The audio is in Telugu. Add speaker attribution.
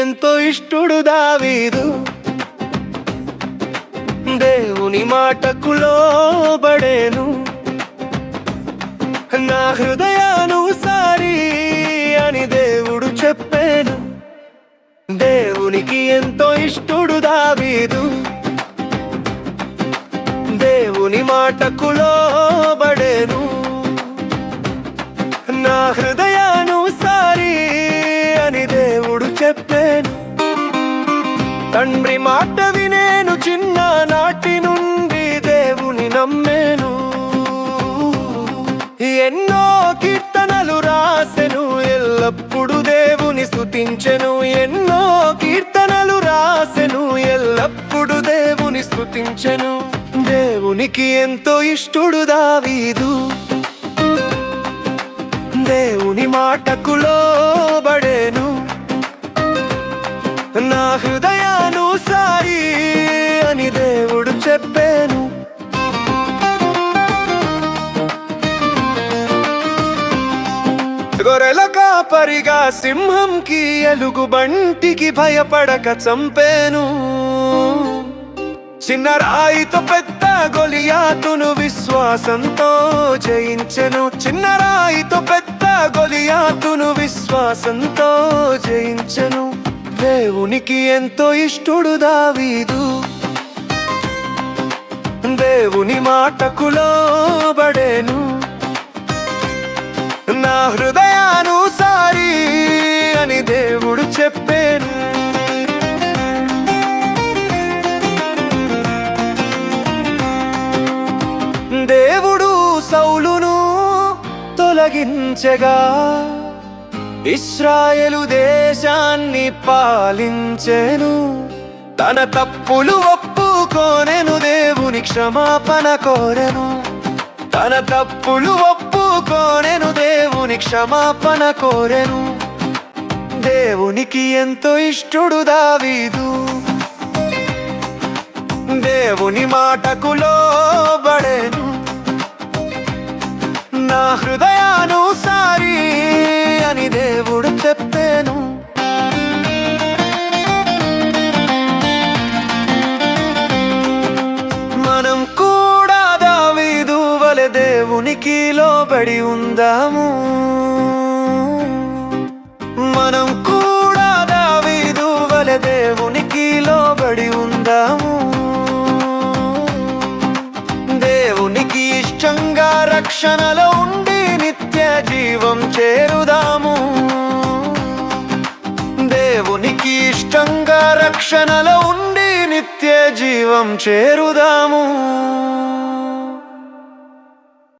Speaker 1: ఎంతో ఇష్టుడు దావీదు. దేవుని మాటకు లోబడేను, నా హృదయానుసారి అని దేవుడు చెప్పాను. దేవునికి ఎంతో ఇష్టుడు దావీదు, దేవుని మాటకు లోబడేను, నా హృదయానుసారి అని దేవుడు చెప్పాను. తండ్రి మాట వినేను, చిన్ననాటి నుండి దేవుని నమ్మేను. ఎన్నో కీర్తనలు రాసెను, ఎల్లప్పుడు దేవుని స్తుతించెను. ఎన్నో కీర్తనలు రాసెను, ఎల్లప్పుడు దేవుని స్తుతించెను. దేవునికి ఎంతో ఇష్టుడు దావీదు, దేవుని మాటకు లోబడేను, నా హృదయానుసారి అని దేవుడు చెప్పాను. గొర్రెల కాపరిగా సింహంకి ఎలుగుబంటికి భయపడక చంపేను. చిన్న రాయితో పెద్ద గొలియాతును విశ్వాసంతో జయించెను. చిన్న రాయితో పెద్ద గొలియాతును విశ్వాసంతో జయించెను. దేవునికి ఎంతో ఇష్టుడు దావీదు, దేవుని మాటకు లోబడేను, నా హృదయానుసారి అని దేవుడు చెప్పాను. దేవుడు సౌలును తొలగించగా ఇశ్రాయేలు దేశాన్ని పాలించెను. తన తప్పులు ఒప్పుకోనెను, దేవుని క్షమాపణ కోరెను. తన తప్పులు ఒప్పుకోనెను, దేవుని క్షమాపణ కోరెను. దేవునికి ఎంతో ఇష్టుడు దావీదు, దేవుని మాటకు లోబడేను, నా హృదయానుసారి అని దేవుడు చెప్పాను. మనం కూడా దావీదు వలె దేవునికి లోబడి ఉందాము. మనం కూడా దావీదు వలె దేవునికి లోబడి ఉందాము. దేవునికి ఇష్టంగా రక్షణలో ఉండి నిత్య జీవం చేరుదాము. దేవునికి ఇష్టంగా రక్షణలో ఉండి నిత్య జీవం చేరుదాము.